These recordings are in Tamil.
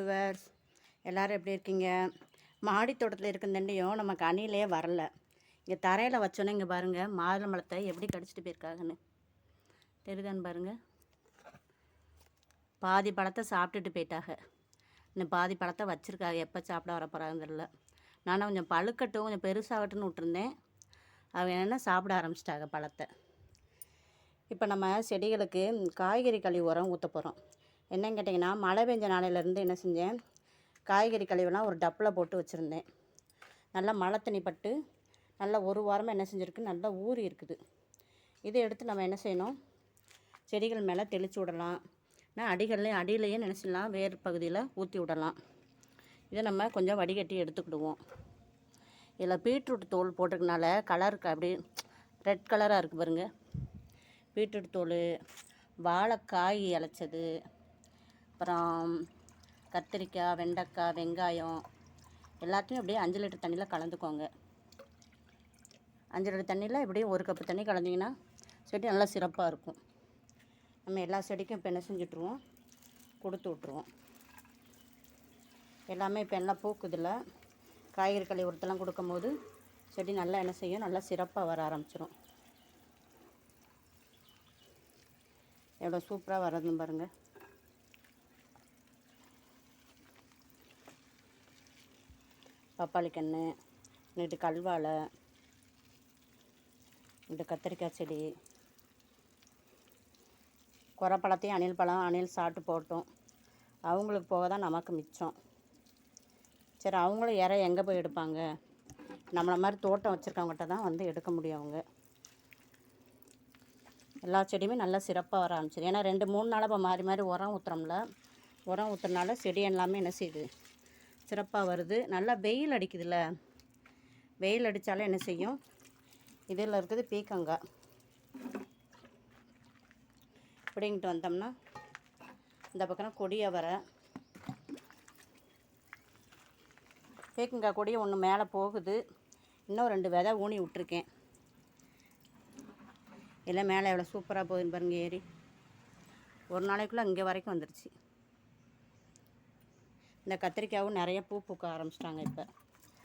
வியூவர்ஸ், எல்லோரும் எப்படி இருக்கீங்க? மாடி தோட்டத்தில் இருக்கிற நமக்கு அணிலே வரல. இங்கே தரையில் வச்சோன்னே இங்கே பாருங்கள், மாதுளம்பழத்தை எப்படி கடிச்சிட்டு போயிருக்காங்கன்னு தெரியுதான்னு பாருங்கள். பாதி பழத்தை சாப்பிட்டுட்டு போயிட்டாங்க. இன்னும் பாதி பழத்தை வச்சுருக்காங்க. எப்போ சாப்பிட வர போகிறாங்கன்னு தெரியல. நானும் கொஞ்சம் பழுக்கட்டும், கொஞ்சம் பெருசாகட்டும்னு விட்டுருந்தேன். அவங்க என்னென்ன சாப்பிட ஆரம்பிச்சிட்டாங்க பழத்தை. இப்போ நம்ம செடிகளுக்கு காய்கறி கழிவு உரம் ஊற்ற போகிறோம். என்னன்னு கேட்டிங்கன்னா, மழை பெஞ்ச நாளையிலேருந்து என்ன செஞ்சேன், காய்கறி கழிவுலாம் ஒரு டப்பில் போட்டு வச்சுருந்தேன். நல்லா மழை தண்ணி பட்டு நல்லா ஒரு வாரமாக என்ன செஞ்சுருக்கு, நல்லா ஊறி இருக்குது. இதை எடுத்து நம்ம என்ன செய்யணும், செடிகள் மேலே தெளித்து விடலாம். அடியிலையே நினச்சிடலாம், வேறு பகுதியில் ஊற்றி விடலாம். இதை நம்ம கொஞ்சம் வடிகட்டி எடுத்துக்கிடுவோம். இதில் பீட்ரூட் தோல் போட்டிருக்கனால கலருக்கு அப்படி ரெட் கலராக இருக்குது பாருங்கள். பீட்ரூட் தோல், வாழைக்காய் இலைச்சது, அப்புறம் கத்திரிக்காய், வெண்டைக்காய், வெங்காயம் எல்லாத்தையும் அப்படியே 5 லிட்டர் தண்ணியில் கலந்துக்கோங்க. 5 லிட்டர் தண்ணியில் இப்படியே 1 கப்பு தண்ணி கலந்திங்கன்னா செடி நல்லா சிறப்பாக இருக்கும். நம்ம எல்லா செடிக்கும் இப்போ என்ன செஞ்சுட்ருவோம், கொடுத்து விட்ருவோம். எல்லாமே இப்போ எல்லாம் பூக்குதில்ல. காய்கறி கழிவு உரத்தெல்லாம் கொடுக்கும்போது செடி நல்லா என்ன செய்யும், நல்லா சிறப்பாக வர ஆரம்பிச்சிடும். எவ்வளோ சூப்பராக வர்றதுன்னு பாருங்கள். பப்பாளி கன்று, நேற்று கல்வாழை, இந்த கத்திரிக்காய் செடி, குறைப்பழத்தையும் அணில் சாப்பிட்டு போட்டோம். அவங்களுக்கு போக தான் நமக்கு மிச்சம். சரி, அவங்களும் எங்கே போய் எடுப்பாங்க? நம்மளை மாதிரி தோட்டம் வச்சுருக்கவங்ககிட்ட தான் வந்து எடுக்க முடியும். அவங்க எல்லா செடியுமே நல்லா சிறப்பாக வர ஆரம்பிச்சிடும். ஏன்னா 2-3 நாளாக இப்போ மாறி மாறி உரம் ஊற்றுறோம்ல. உரம் ஊற்றுறனால செடி எல்லாமே என்ன செய்யுது, சிறப்பாக வருது. நல்லா வெயில் அடிக்குதுல்ல, வெயில் அடித்தாலே என்ன செய்யும், இதில் இருக்குது பீக்கங்காய். இப்படிங்கிட்டு வந்தோம்னா இந்த பக்கம் கொடியை வர பீக்கங்காய் கொடியை ஒன்று மேலே போகுது. இன்னும் 2 விதை ஊனி விட்ருக்கேன். எல்லாம் மேலே எவ்வளோ சூப்பராக போகுதுன்னு பாருங்கள். ஏறி ஒரு நாளைக்குள்ளே இங்கே வரைக்கும் வந்துடுச்சு. இந்த கத்திரிக்காயும் நிறைய பூ பூக்க ஆரம்பிச்சிட்டாங்க.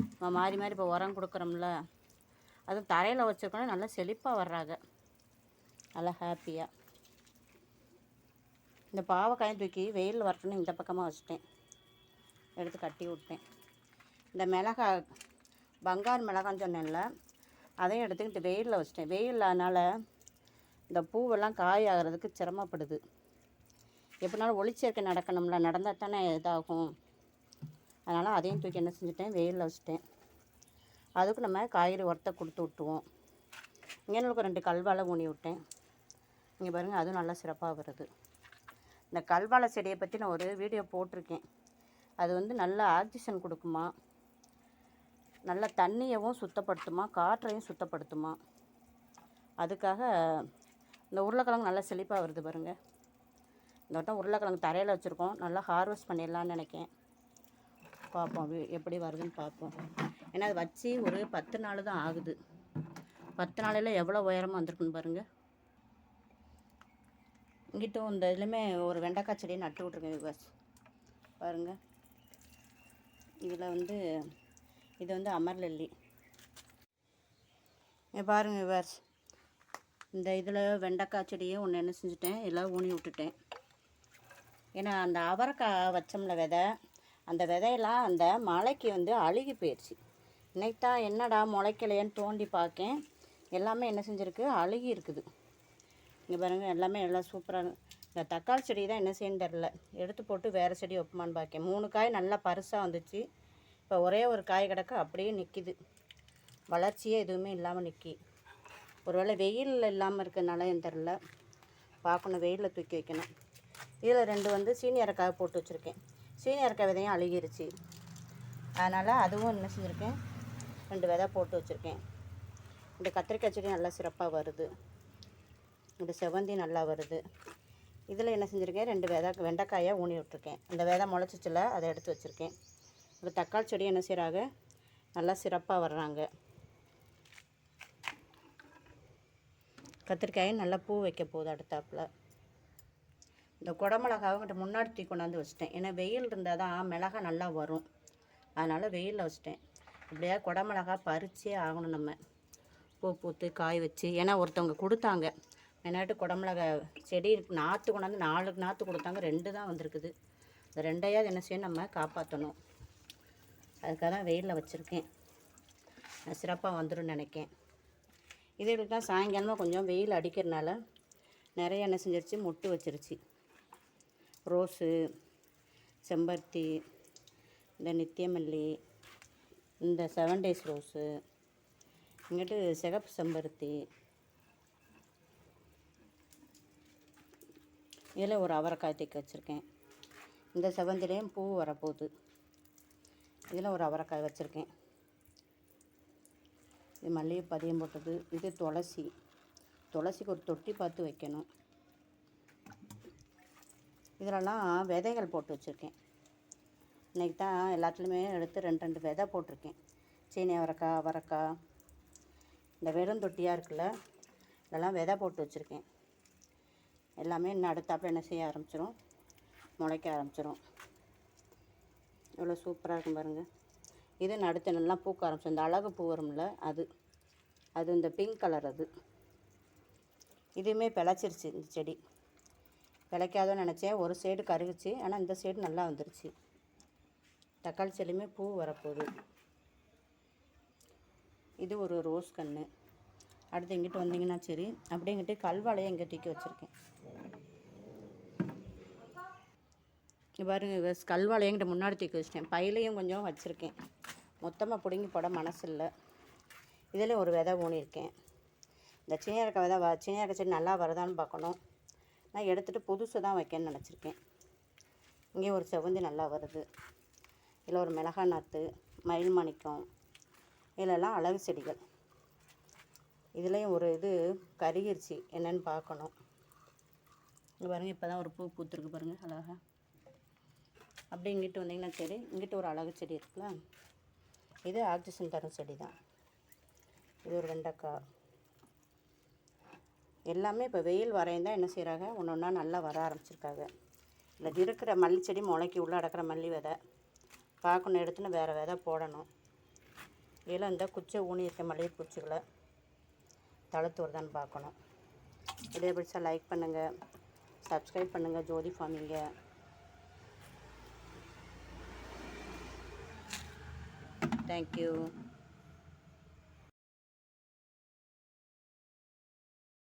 இப்போ மாறி மாறி இப்போ உரம் கொடுக்குறோம்ல, அதுவும் தரையில் வச்சுருக்கோன்னா நல்லா செழிப்பாக வர்றாங்க, நல்லா ஹாப்பியாக. இந்த பாவக்காயும் தூக்கி வெயில் வரட்டுன்னு இந்த பக்கமாக வச்சுட்டேன், எடுத்து கட்டி விட்டேன். இந்த மிளகாய், பங்காரு மிளகான்னு சொன்னேன்ல, அதையும் எடுத்துக்கிட்டு வெயிலில் வச்சுட்டேன். வெயில் அதனால் இந்த பூவெல்லாம் காய் ஆகிறதுக்கு சிரமப்படுது. எப்படினாலும் ஒளிச்சேர்க்கை நடக்கணும்ல, நடந்தால் தானே இதாகும். அதனால் அதையும் தூக்கி என்ன செஞ்சுட்டேன், வெயிலில் வச்சுட்டேன். அதுக்கு நம்ம காய்கறி உரத்தை கொடுத்து விட்டுருவோம். இங்கே 2 கல்வாழை ஊனி விட்டேன். இங்கே பாருங்கள், அதுவும் நல்லா சிறப்பாக வருது. இந்த கல்வாழை செடியை பற்றி நான் ஒரு வீடியோ போட்டிருக்கேன். அது வந்து நல்லா ஆக்சிஜன் கொடுக்குமா, நல்லா தண்ணியவும் சுத்தப்படுத்துமா, காற்றையும் சுத்தப்படுத்துமா. அதுக்காக இந்த உருளைக்கிழங்கு நல்லா செழிப்பாக வருது பாருங்கள். இந்த வட்டம் உருளைக்கிழங்கு தரையில் வச்சுருக்கோம். நல்லா ஹார்வெஸ்ட் பண்ணிடலான்னு நினைக்கேன். பார்ப்போம் எப்படி வருதுன்னு பார்ப்போம். ஏன்னா அது வச்சு ஒரு 10 நாள் தான் ஆகுது. 10 நாளையில் எவ்வளோ உயரமாக வந்திருக்குன்னு பாருங்கள். இங்கிட்டும் இந்த இதுலேயுமே ஒரு வெண்டைக்காய் செடியை நட்டு விட்ருக்கேன் விவர்ஸ். பாருங்கள், இதில் வந்து இது வந்து அமர்லல்லி. பாருங்கள் விவர்ஸ், இந்த இதில் வெண்டைக்காய் செடியை ஒன்று என்ன செஞ்சுட்டேன், எல்லாம் ஊனி விட்டுட்டேன். ஏன்னா அந்த அவரைக்காய் வச்சோம்ல விதை, அந்த விதையெல்லாம் அந்த மழைக்கு வந்து அழுகி போயிடுச்சு. இன்னைக்கு தான் என்னடா முளைக்கலையேன்னு தோண்டி பார்க்கேன், எல்லாமே என்ன செஞ்சுருக்கு, அழுகி இருக்குது. இங்கே பாருங்கள், எல்லாமே எல்லாம் சூப்பராக. இந்த தக்காளி செடி தான் என்ன செய்யன்னு தெரில, எடுத்து போட்டு வேறு செடி வைப்பமான்னு பார்க்கேன். 3 காய் நல்லா பருசாக வந்துச்சு. இப்போ ஒரே ஒரு காய் கிடக்க அப்படியே நிற்கிது, வளர்ச்சியே எதுவுமே இல்லாமல் நிற்கி. ஒருவேளை வெயில் இல்லாமல் இருக்கிறதுனால என் தெரில, பார்க்கணும், வெயிலில் தூக்கி வைக்கணும். இதில் 2 வந்து சீனியரைக்காய் போட்டு வச்சுருக்கேன். சீனியரைக்காய் விதையும் அழுகிருச்சு. அதனால் அதுவும் என்ன செஞ்சுருக்கேன், 2 விதை போட்டு வச்சுருக்கேன். இந்த கத்திரிக்காய் செடி நல்லா சிறப்பாக வருது. இந்த செவந்தி நல்லா வருது. இதில் என்ன செஞ்சுருக்கேன், 2 வெண்டைக்காயை ஊனி விட்டுருக்கேன். அந்த விதை முளைச்சிச்சில் அதை எடுத்து வச்சுருக்கேன். இந்த தக்காளி செடி என்ன செய்கிறாங்க, நல்லா சிறப்பாக வர்றாங்க. கத்திரிக்காயும் நல்லா பூ வைக்க போகுது அடுத்தாப்பில். இந்த குடமிளகாவுங்கிட்ட முன்னாடி தூக்கி கொண்டாந்து வச்சிட்டேன். ஏன்னா வெயில் இருந்தால் தான் மிளகா நல்லா வரும். அதனால் வெயிலில் வச்சிட்டேன். இப்படியா குடமிளகா பறிச்சே ஆகணும் நம்ம. பூ பூத்து காய வச்சு. ஏன்னா ஒருத்தவங்க கொடுத்தாங்க. மெனாட்டு குடமிளகா செடி நாற்று கொண்டாந்து 4 நாற்று கொடுத்தாங்க. 2 தான் வந்திருக்குது. இந்த 2ஐயாவது என்ன செய்யணும், நம்ம காப்பாற்றணும். அதுக்காக தான் வெயிலில் வச்சுருக்கேன். சிறப்பாக வந்துடும் நினைக்கேன். இதுகளுக்கு தான் சாயங்காலமாக கொஞ்சம் வெயில் அடிக்கிறனால நிறைய என்ன செஞ்சிருச்சு, மொட்டு வச்சிருச்சு. ரோஸு, செம்பருத்தி, இந்த நித்தியமல்லி, இந்த 7 days ரோஸு, இங்கிட்டு சிகப்பு செம்பருத்தி, இதில் ஒரு அவரைக்காய் தைக்க வச்சுருக்கேன். இந்த செவந்திலையும் பூ வரப்போகுது. இதில் ஒரு அவரைக்காய் வச்சுருக்கேன். இது மல்லிகை பதியம் போட்டது. இது துளசி. துளசிக்கு ஒரு தொட்டி பார்த்து வைக்கணும். இதிலெல்லாம் விதைகள் போட்டு வச்சுருக்கேன். இன்றைக்கி தான் எல்லாத்துலேயுமே எடுத்து 2 விதை போட்டிருக்கேன். சீனி அவரைக்காய், அவரைக்காய், இந்த வெறும் தொட்டியாக இருக்குல்ல, இதெல்லாம் விதை போட்டு வச்சுருக்கேன். எல்லாமே இன்னும் அடுத்தாப்புல என்ன செய்ய ஆரம்பிச்சிடும், முளைக்க ஆரம்பிச்சிடும். இவ்வளோ சூப்பராக இருக்கும் பாருங்கள். இது நடுத்து நல்லா பூக்க ஆரம்பிச்சிடும். இந்த அழகு பூ வரும்ல, அது இந்த பிங்க் கலர். அது இதுவுமே பிழைச்சிருச்சு. இந்த செடி பிழைக்காதோன்னு நினச்சேன். ஒரு சைடு கருகுச்சு, ஆனால் இந்த சைடு நல்லா வந்துருச்சு. தக்காளி செடியுமே பூ வரப்போகுது. இது ஒரு ரோஸ் கன்று. அடுத்து இங்கிட்டு வந்தீங்கன்னா சரி. அப்படியே இங்கிட்டு கல்வாழையை இங்கே தூக்கி வச்சுருக்கேன். பாருங்க, கல்வாழையை என்கிட்ட முன்னாடி தூக்கி வச்சிட்டேன். பையிலையும் கொஞ்சம் வச்சுருக்கேன். மொத்தமாக பிடுங்கி போட மனசு இல்லை. இதில் ஒரு விதை ஊனியிருக்கேன். இந்த சீனியரக்காய் விதை சீனியரக்காய் செடி நல்லா வருதான்னு பார்க்கணும். நான் எடுத்துகிட்டு புதுசு தான் வைக்கணும்னு நினச்சிருக்கேன். இங்கே ஒரு செவந்தி நல்லா வருது. இதில் ஒரு மிளகாய் நாற்று, மயில் மாணிக்கம், இதிலெல்லாம் அழகு செடிகள். இதுலேயும் ஒரு இது கருகிருச்சு, என்னென்னு பார்க்கணும். இங்கே பாருங்கள், இப்போ தான் ஒரு பூ பூத்துருக்கு பாருங்கள், அழகா. அப்படி இங்கிட்டு வந்தீங்கன்னா சரி. இங்கிட்டு ஒரு அழகு செடி இருக்குல்ல, இது ஆக்சிஜன் தரும் செடி தான். இது ஒரு வெண்டைக்காய். எல்லாமே இப்போ வெயில் வரையும் தான் என்ன செய்கிறாங்க, ஒன்று ஒன்றா நல்லா வர ஆரம்பிச்சிருக்காங்க. இல்லை இருக்கிற மல்லி செடி முளைக்கி உள்ளே அடக்கிற மல்லி விதை பார்க்கணும், எடுத்துன்னு வேறு விதை போடணும். இதில் இந்த குச்சை ஊனி இருக்க மல்லிகை பூச்சிகளை தளர்த்து வருதான்னு பார்க்கணும். இதே பிடிச்சா லைக் பண்ணுங்கள், சப்ஸ்கிரைப் பண்ணுங்கள். ஜோதி ஃபார்மிங்க. தேங்க்யூ.